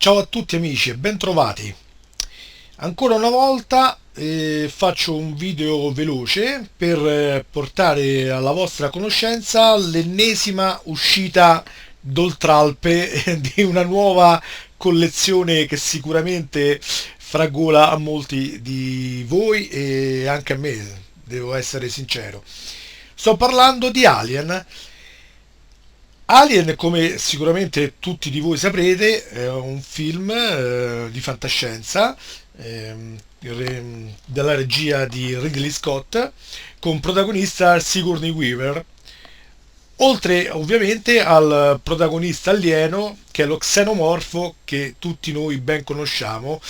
Ciao a tutti amici e bentrovati. Ancora una volta faccio un video veloce per portare alla vostra conoscenza l'ennesima uscita d'Oltralpe di una nuova collezione che sicuramente fragola a molti di voi e anche a me, devo essere sincero. Sto parlando di Alien. Alien, come sicuramente tutti di voi saprete, è un film di fantascienza della regia di Ridley Scott con protagonista Sigourney Weaver, oltre ovviamente al protagonista alieno che è lo xenomorfo che tutti noi ben conosciamo,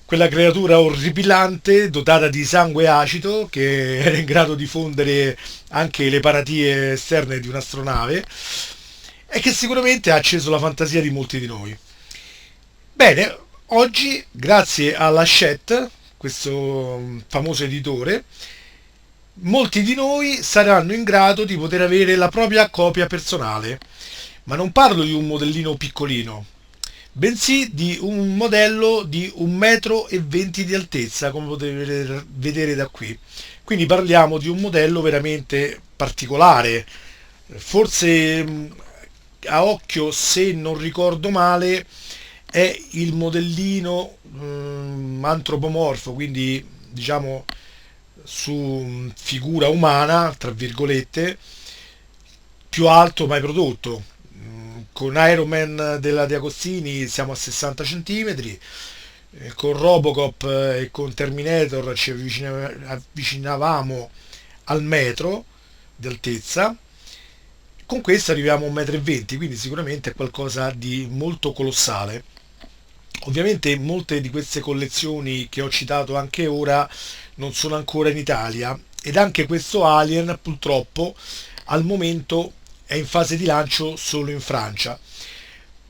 quella creatura orripilante dotata di sangue acido che era in grado di fondere anche le paratie esterne di un'astronave e che sicuramente ha acceso la fantasia di molti di noi. Bene, oggi, grazie alla Hachette, questo famoso editore, molti di noi saranno in grado di poter avere la propria copia personale. Ma non parlo di un modellino piccolino, bensì di un modello di 1,20 m di altezza, come potete vedere da qui. Quindi parliamo di un modello veramente particolare. Forse a occhio, se non ricordo male, è il modellino antropomorfo, quindi diciamo su figura umana, tra virgolette, più alto mai prodotto. Con Iron Man della De Agostini siamo a 60 cm, con Robocop e con Terminator ci avvicinavamo al metro di altezza. Con questo arriviamo a 1,20 m, quindi sicuramente è qualcosa di molto colossale. Ovviamente molte di queste collezioni che ho citato anche ora non sono ancora in Italia ed anche questo Alien purtroppo al momento è in fase di lancio solo in Francia.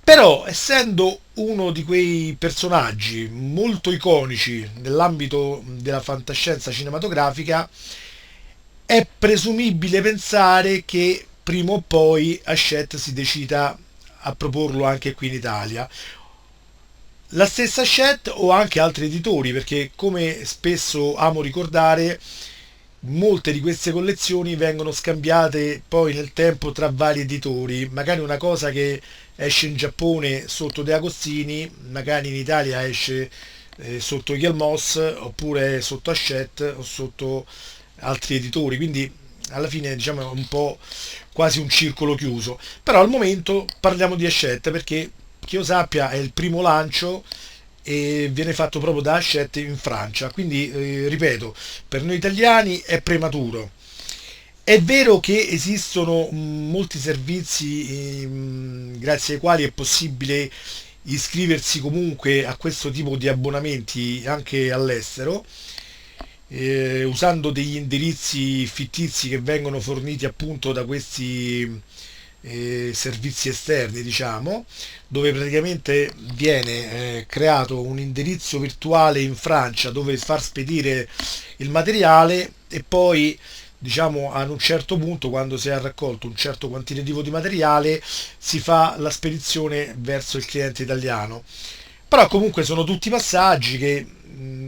Però, essendo uno di quei personaggi molto iconici nell'ambito della fantascienza cinematografica, è presumibile pensare che prima o poi Hachette si decida a proporlo anche qui in Italia. La stessa Hachette o anche altri editori, perché come spesso amo ricordare, molte di queste collezioni vengono scambiate poi nel tempo tra vari editori. Magari una cosa che esce in Giappone sotto De Agostini, magari in Italia esce sotto Yelmos, oppure sotto Hachette o sotto altri editori. Quindi alla fine diciamo è un po' quasi un circolo chiuso. Però al momento parliamo di Hachette perché, che io sappia, è il primo lancio e viene fatto proprio da Hachette in Francia. Quindi, ripeto, per noi italiani è prematuro. È vero che esistono molti servizi grazie ai quali è possibile iscriversi comunque a questo tipo di abbonamenti anche all'estero, usando degli indirizzi fittizi che vengono forniti appunto da questi servizi esterni, diciamo, dove praticamente viene creato un indirizzo virtuale in Francia dove far spedire il materiale e poi diciamo ad un certo punto, quando si è raccolto un certo quantitativo di materiale, si fa la spedizione verso il cliente italiano. Però comunque sono tutti passaggi che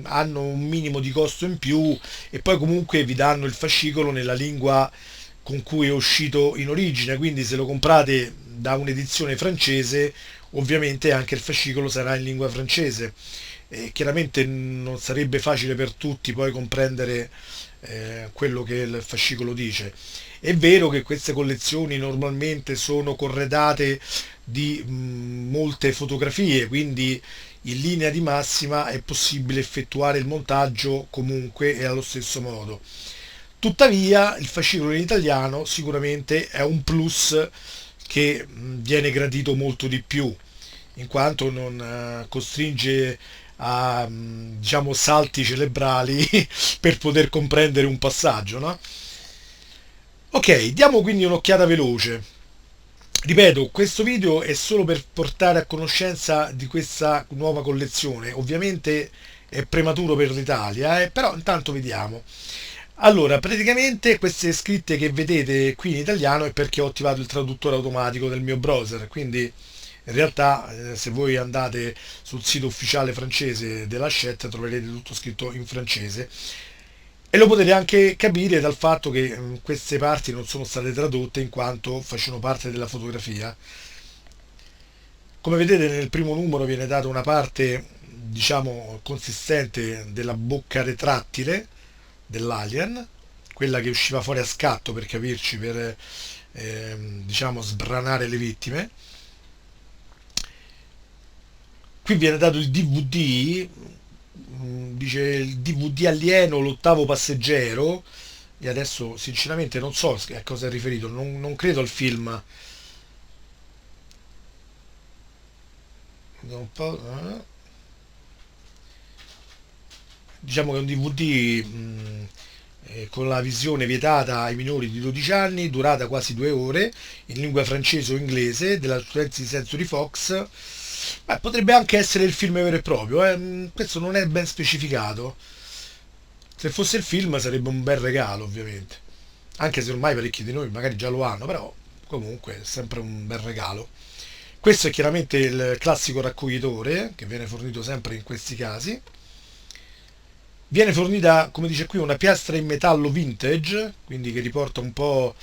hanno un minimo di costo in più e poi comunque vi danno il fascicolo nella lingua con cui è uscito in origine, quindi se lo comprate da un'edizione francese, ovviamente anche il fascicolo sarà in lingua francese. E chiaramente non sarebbe facile per tutti poi comprendere quello che il fascicolo dice. È vero che queste collezioni normalmente sono corredate di molte fotografie, quindi in linea di massima è possibile effettuare il montaggio comunque e allo stesso modo. Tuttavia, il fascicolo in italiano sicuramente è un plus che viene gradito molto di più, in quanto non costringe a diciamo salti cerebrali per poter comprendere un passaggio, no? Ok, diamo quindi un'occhiata veloce. Ripeto, questo video è solo per portare a conoscenza di questa nuova collezione. Ovviamente è prematuro per l'Italia, però intanto vediamo. Allora, praticamente queste scritte che vedete qui in italiano è perché ho attivato il traduttore automatico del mio browser, quindi In realtà, se voi andate sul sito ufficiale francese della Hachette troverete tutto scritto in francese e lo potete anche capire dal fatto che queste parti non sono state tradotte in quanto facevano parte della fotografia. Come vedete nel primo numero viene data una parte, diciamo, consistente della bocca retrattile dell'alien, quella che usciva fuori a scatto per capirci, per diciamo sbranare le vittime. Qui viene dato il DVD, dice il DVD alieno, l'ottavo passeggero, e adesso sinceramente non so a cosa è riferito, non credo al film. Diciamo che è un DVD con la visione vietata ai minori di 12 anni, durata quasi 2 ore, in lingua francese o inglese, della 20th Century Fox. Beh, potrebbe anche essere il film vero e proprio, questo non è ben specificato. Se fosse il film sarebbe un bel regalo, ovviamente. Anche se ormai parecchi di noi magari già lo hanno, però comunque è sempre un bel regalo. Questo è chiaramente il classico raccoglitore che viene fornito sempre in questi casi. Viene fornita, come dice qui, una piastra in metallo vintage, quindi che riporta un po',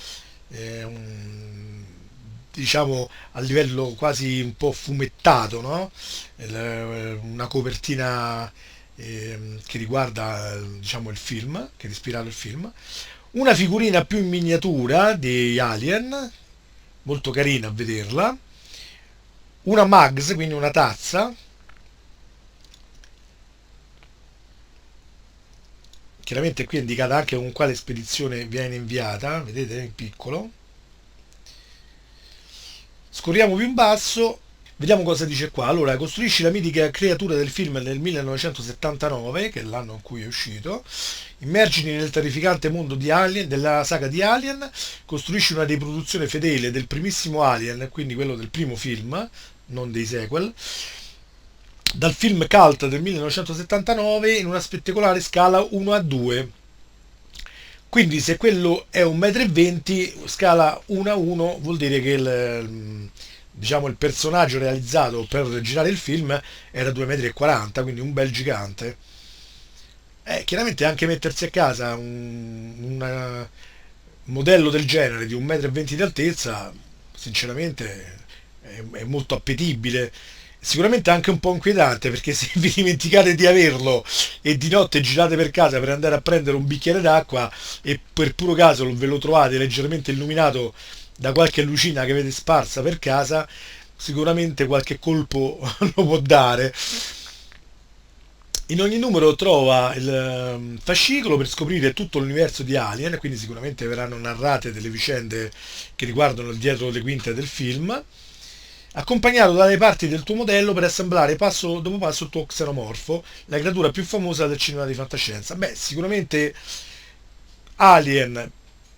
diciamo, a livello quasi un po' fumettato, no? Una copertina che riguarda, diciamo, il film, che è ispirato al film. Una figurina più in miniatura di Alien, molto carina a vederla. Una mugs, quindi una tazza, chiaramente qui è indicata anche con quale spedizione viene inviata, vedete in piccolo. Scorriamo più in basso, vediamo cosa dice qua. Allora, costruisci la mitica creatura del film nel 1979, che è l'anno in cui è uscito. Immergiti nel terrificante mondo di Alien, della saga di Alien. Costruisci una riproduzione fedele del primissimo Alien, quindi quello del primo film, non dei sequel, dal film cult del 1979 in una spettacolare scala 1 a 2. Quindi se quello è 1,20 m, scala 1 a 1 vuol dire che diciamo, il personaggio realizzato per girare il film era 2,40 m, quindi un bel gigante. Chiaramente anche mettersi a casa un modello del genere di 1,20 m di altezza, sinceramente è molto appetibile. Sicuramente anche un po' inquietante perché se vi dimenticate di averlo e di notte girate per casa per andare a prendere un bicchiere d'acqua e per puro caso ve lo trovate leggermente illuminato da qualche lucina che avete sparsa per casa, sicuramente qualche colpo lo può dare. In ogni numero trova il fascicolo per scoprire tutto l'universo di Alien, quindi sicuramente verranno narrate delle vicende che riguardano il dietro le quinte del film, accompagnato dalle parti del tuo modello per assemblare passo dopo passo il tuo xenomorfo, la creatura più famosa del cinema di fantascienza. Beh, sicuramente Alien,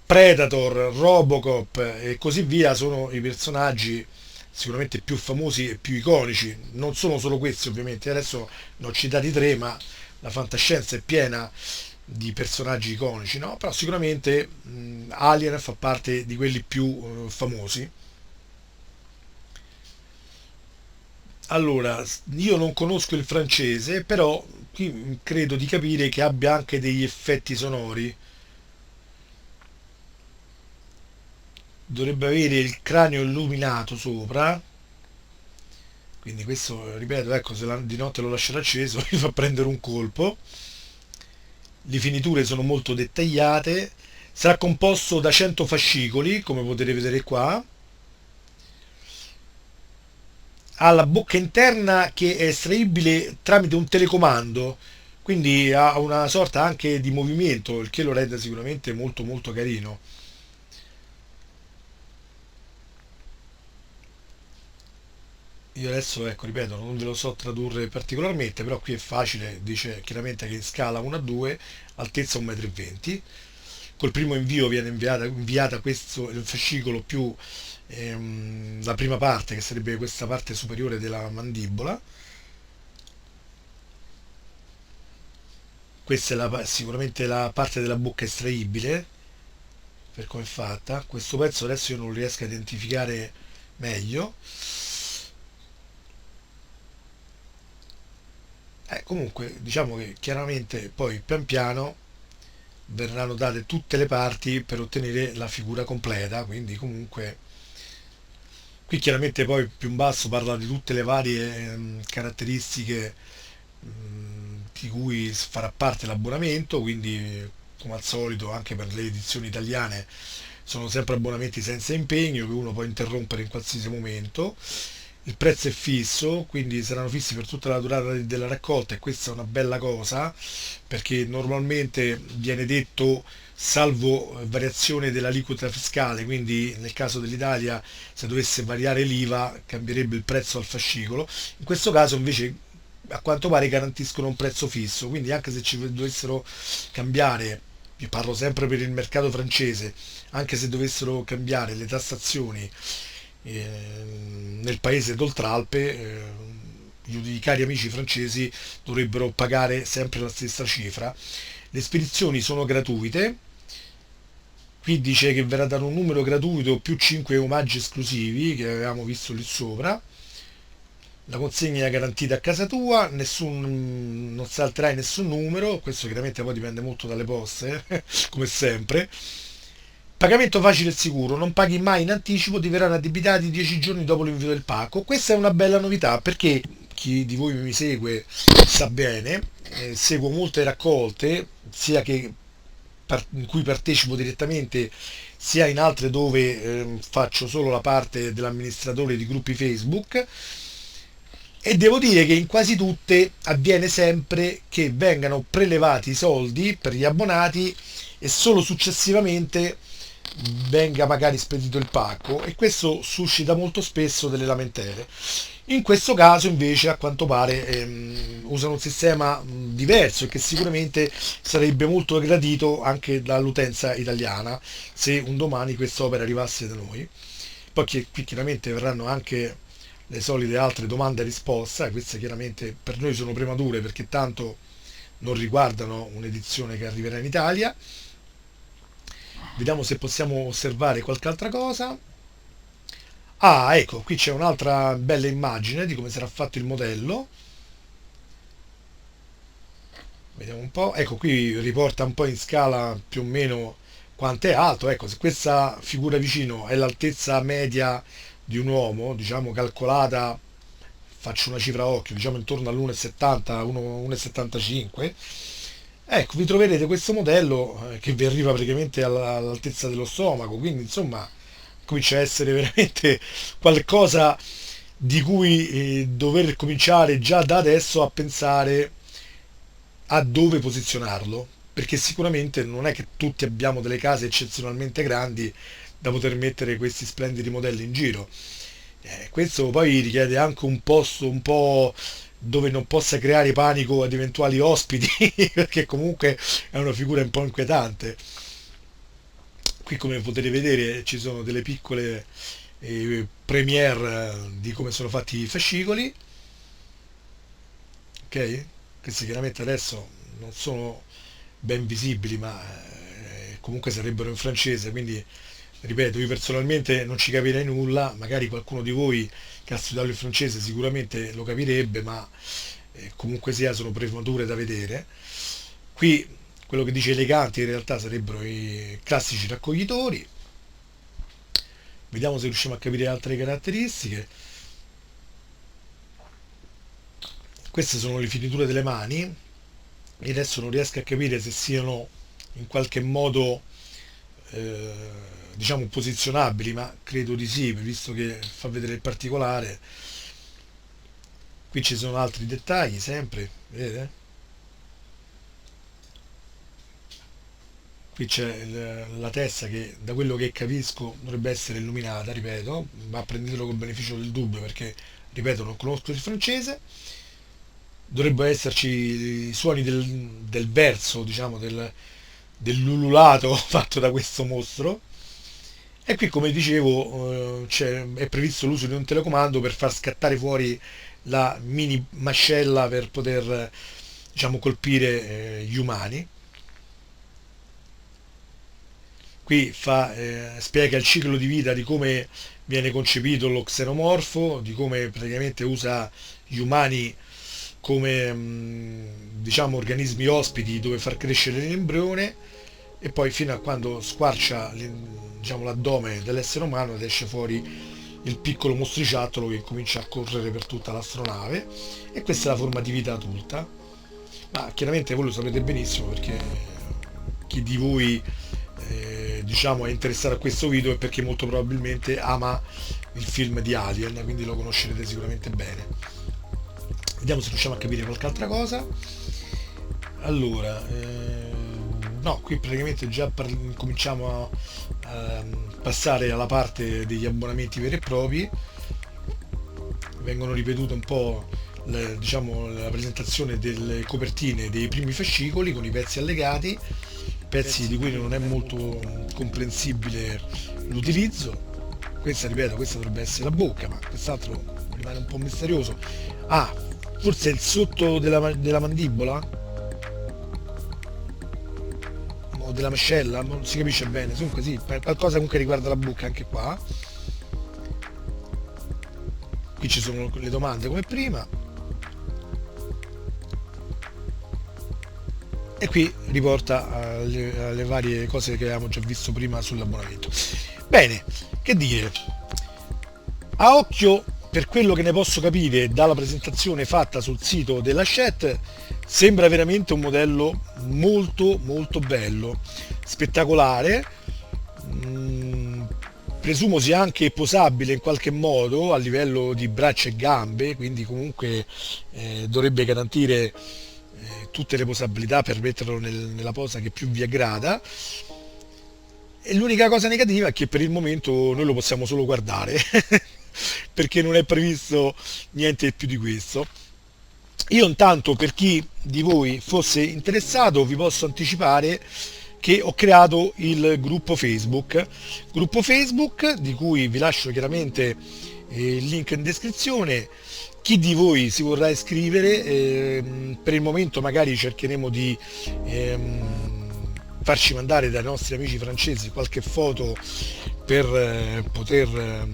Predator, Robocop e così via sono i personaggi sicuramente più famosi e più iconici. Non sono solo questi, ovviamente, adesso ne ho citati tre, ma la fantascienza è piena di personaggi iconici, no? Però sicuramente Alien fa parte di quelli più famosi. Allora, io non conosco il francese, però qui credo di capire che abbia anche degli effetti sonori. Dovrebbe avere il cranio illuminato sopra, quindi questo, ripeto, ecco, se di notte lo lasciate acceso mi fa prendere un colpo. Le finiture sono molto dettagliate. Sarà composto da 100 fascicoli, come potete vedere qua. Ha la bocca interna che è estraibile tramite un telecomando, quindi ha una sorta anche di movimento, il che lo rende sicuramente molto molto carino. Io adesso, ecco, ripeto, non ve lo so tradurre particolarmente, però qui è facile, dice chiaramente che in scala 1 a 2, altezza 1,20 m. Col primo invio viene inviata questo, il fascicolo più la prima parte, che sarebbe questa parte superiore della mandibola. Questa è sicuramente la parte della bocca estraibile, per come è fatta. Questo pezzo adesso io non lo riesco a identificare meglio. comunque diciamo che chiaramente poi pian piano verranno date tutte le parti per ottenere la figura completa, quindi comunque qui chiaramente poi più in basso parla di tutte le varie caratteristiche di cui farà parte l'abbonamento, quindi come al solito anche per le edizioni italiane sono sempre abbonamenti senza impegno che uno può interrompere in qualsiasi momento. Il prezzo è fisso, quindi saranno fissi per tutta la durata della raccolta e questa è una bella cosa perché normalmente viene detto salvo variazione dell'aliquota fiscale, quindi nel caso dell'Italia se dovesse variare l'IVA cambierebbe il prezzo al fascicolo. In questo caso invece a quanto pare garantiscono un prezzo fisso, quindi anche se ci dovessero cambiare, io parlo sempre per il mercato francese, anche se dovessero cambiare le tassazioni nel paese d'Oltralpe, i cari amici francesi dovrebbero pagare sempre la stessa cifra. Le spedizioni sono gratuite, qui dice che verrà dato un numero gratuito più 5 omaggi esclusivi che avevamo visto lì sopra. La consegna è garantita a casa tua, non salterai nessun numero, questo chiaramente poi dipende molto dalle poste, come sempre. Pagamento facile e sicuro, non paghi mai in anticipo, ti verranno addebitati 10 giorni dopo l'invio del pacco. Questa è una bella novità perché chi di voi mi segue sa bene, seguo molte raccolte, sia che in cui partecipo direttamente, sia in altre dove faccio solo la parte dell'amministratore di gruppi Facebook. E devo dire che in quasi tutte avviene sempre che vengano prelevati i soldi per gli abbonati e solo successivamente venga magari spedito il pacco e questo suscita molto spesso delle lamentele. In questo caso invece a quanto pare usano un sistema diverso e che sicuramente sarebbe molto gradito anche dall'utenza italiana se un domani quest'opera arrivasse da noi. Poi qui chiaramente verranno anche le solite altre domande e risposta, e queste chiaramente per noi sono premature perché tanto non riguardano un'edizione che arriverà in Italia. Vediamo se possiamo osservare qualche altra cosa. Ah, ecco, qui c'è un'altra bella immagine di come sarà fatto il modello. Vediamo un po'. Ecco, qui riporta un po' in scala più o meno quanto è alto. Ecco, se questa figura vicino è l'altezza media di un uomo, diciamo calcolata, faccio una cifra a occhio, diciamo intorno all'1,70, 1,75. Ecco, vi troverete questo modello che vi arriva praticamente all'altezza dello stomaco, quindi insomma comincia a essere veramente qualcosa di cui dover cominciare già da adesso a pensare a dove posizionarlo, perché sicuramente non è che tutti abbiamo delle case eccezionalmente grandi da poter mettere questi splendidi modelli in giro. Questo poi richiede anche un posto un po' dove non possa creare panico ad eventuali ospiti, perché comunque è una figura un po' inquietante. Qui come potete vedere ci sono delle piccole premiere di come sono fatti i fascicoli, ok? Questi chiaramente adesso non sono ben visibili, ma comunque sarebbero in francese, quindi ripeto, io personalmente non ci capirei nulla, magari qualcuno di voi che ha studiato il francese sicuramente lo capirebbe, ma comunque sia sono premature da vedere. Qui quello che dice eleganti in realtà sarebbero i classici raccoglitori. Vediamo se riusciamo a capire altre caratteristiche. Queste sono le finiture delle mani. Io adesso non riesco a capire se siano in qualche modo eh, diciamo posizionabili, ma credo di sì, visto che fa vedere il particolare. Qui ci sono altri dettagli sempre, vedete? Qui c'è la testa che da quello che capisco dovrebbe essere illuminata, ripeto, ma prendetelo col beneficio del dubbio perché, ripeto, non conosco il francese. Dovrebbero esserci i suoni del verso, diciamo, dell'ululato fatto da questo mostro. E qui, come dicevo, è previsto l'uso di un telecomando per far scattare fuori la mini mascella per poter, diciamo, colpire gli umani. Qui spiega il ciclo di vita di come viene concepito lo xenomorfo, di come praticamente usa gli umani come diciamo organismi ospiti dove far crescere l'embrione, e poi fino a quando squarcia diciamo, l'addome dell'essere umano ed esce fuori il piccolo mostriciattolo che comincia a correre per tutta l'astronave, e questa è la forma di vita adulta. Ma chiaramente voi lo sapete benissimo, perché chi di voi diciamo è interessato a questo video è perché molto probabilmente ama il film di Alien, quindi lo conoscerete sicuramente bene. Vediamo se riusciamo a capire qualche altra cosa. Allora, no, qui praticamente già cominciamo a passare alla parte degli abbonamenti veri e propri. Vengono ripetute un po' diciamo, la presentazione delle copertine dei primi fascicoli con i pezzi allegati, pezzi di cui non è molto comprensibile l'utilizzo. Questa, ripeto, questa dovrebbe essere la bocca, ma quest'altro rimane un po' misterioso. Ah, forse è il sotto della mandibola? O della mascella? Non si capisce bene. Comunque sì, qualcosa comunque riguarda la bocca anche qua. Qui ci sono le domande come prima. E qui riporta alle varie cose che avevamo già visto prima sull'abbonamento. Bene, che dire, a occhio, per quello che ne posso capire dalla presentazione fatta sul sito della Chat, sembra veramente un modello molto molto bello, spettacolare. Mm, Presumo sia anche posabile in qualche modo a livello di braccia e gambe, quindi comunque dovrebbe garantire tutte le possibilità per metterlo nella posa che più vi aggrada. E l'unica cosa negativa è che per il momento noi lo possiamo solo guardare, perché non è previsto niente più di questo. Io intanto, per chi di voi fosse interessato, vi posso anticipare che ho creato il gruppo Facebook di cui vi lascio chiaramente il link in descrizione. Chi di voi si vorrà iscrivere, per il momento magari cercheremo di farci mandare dai nostri amici francesi qualche foto per poter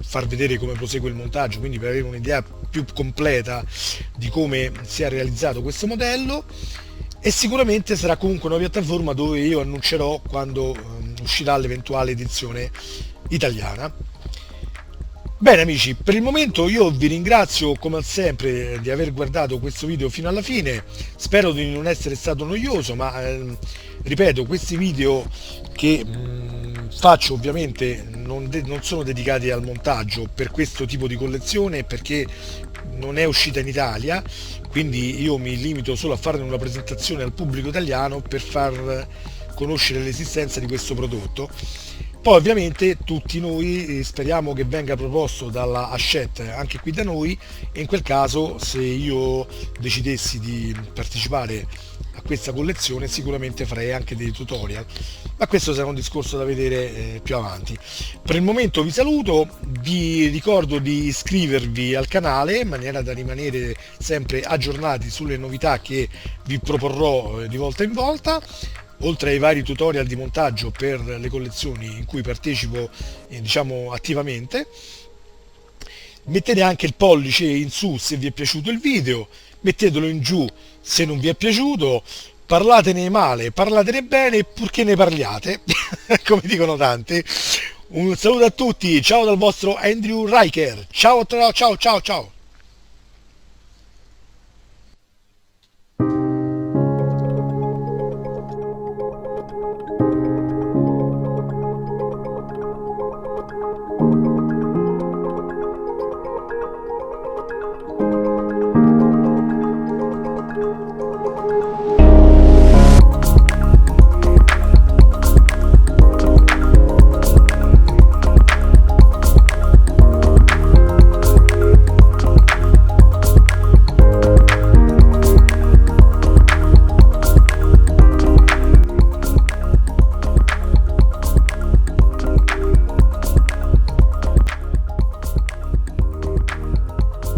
far vedere come prosegue il montaggio, quindi per avere un'idea più completa di come si è realizzato questo modello. E sicuramente sarà comunque una piattaforma dove io annuncerò quando uscirà l'eventuale edizione italiana. Bene amici, per il momento io vi ringrazio come sempre di aver guardato questo video fino alla fine, spero di non essere stato noioso, ma ripeto, questi video che faccio ovviamente non sono dedicati al montaggio per questo tipo di collezione, perché non è uscita in Italia, quindi io mi limito solo a farne una presentazione al pubblico italiano per far conoscere l'esistenza di questo prodotto. Poi ovviamente tutti noi speriamo che venga proposto dalla Hachette anche qui da noi, e in quel caso, se io decidessi di partecipare a questa collezione, sicuramente farei anche dei tutorial, ma questo sarà un discorso da vedere più avanti. Per il momento vi saluto, vi ricordo di iscrivervi al canale in maniera da rimanere sempre aggiornati sulle novità che vi proporrò di volta in volta, oltre ai vari tutorial di montaggio per le collezioni in cui partecipo diciamo attivamente. Mettete anche il pollice in su se vi è piaciuto il video, mettetelo in giù se non vi è piaciuto, parlatene male, parlatene bene, purché ne parliate, come dicono tanti. Un saluto a tutti, ciao dal vostro Andrew Riker, ciao ciao ciao ciao ciao.